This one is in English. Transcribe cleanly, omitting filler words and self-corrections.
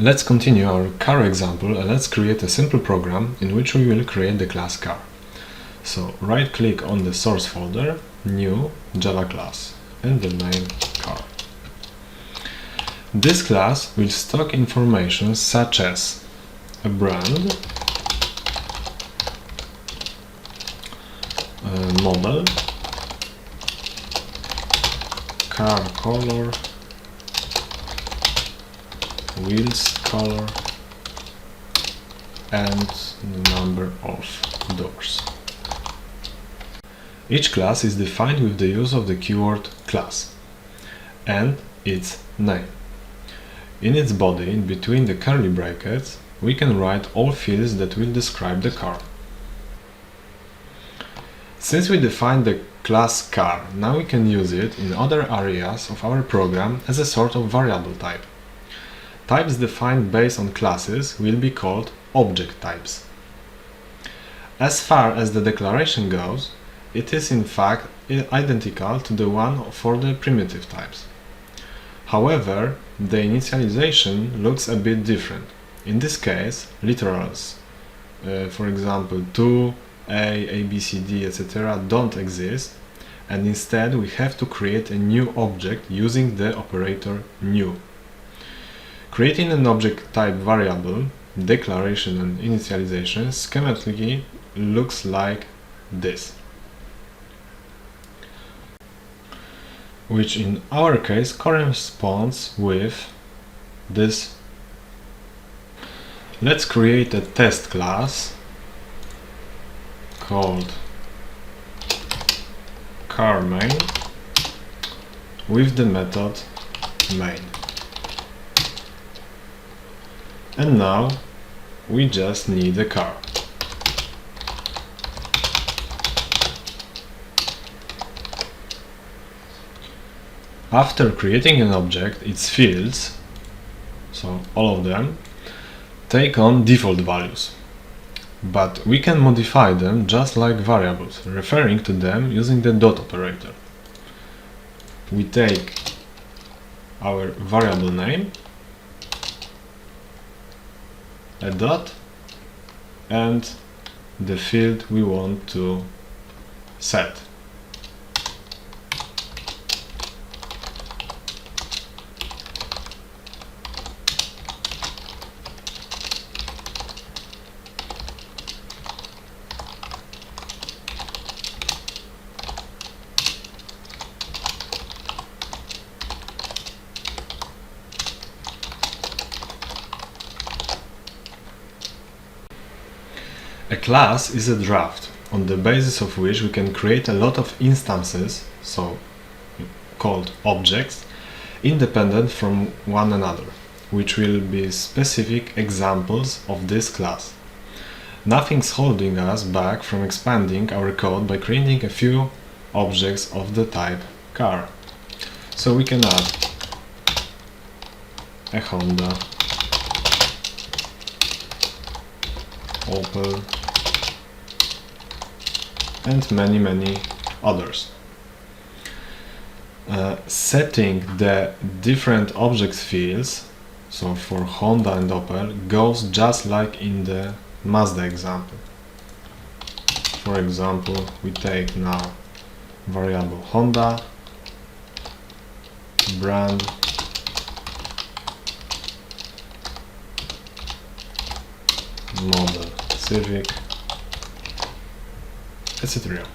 Let's continue our car example and let's create a simple program in which we will create the class car. So right click on the source folder, new Java class and the name car. This class will stock information such as a brand, a model, car color, wheels color and the number of doors. Each class is defined with the use of the keyword class and its name. In its body, in between the curly brackets, we can write all fields that will describe the car. Since we defined the class car, now we can use it in other areas of our program as a sort of variable type. Types defined based on classes will be called object types. As far as the declaration goes, it is in fact identical to the one for the primitive types. However, the initialization looks a bit different. In this case, literals, for example 2, A, B, C, D, etc. don't exist, and instead we have to create a new object using the operator new. Creating an object type variable, declaration and initialization schematically looks like this, which in our case corresponds with this. Let's create a test class called carMain with the method main. And now we just need a car. After creating an object, its fields, so all of them, take on default values. But we can modify them just like variables, referring to them using the dot operator. We take our variable name, a dot, and the field we want to set. A class is a draft, on the basis of which we can create a lot of instances, so called objects, independent from one another, which will be specific examples of this class. Nothing's holding us back from expanding our code by creating a few objects of the type car. So we can add a Honda, Opel, and many others. Setting the different objects fields, so for Honda and Opel, goes just like in the Mazda example. For example, we take now variable Honda, brand, model Civic, etc.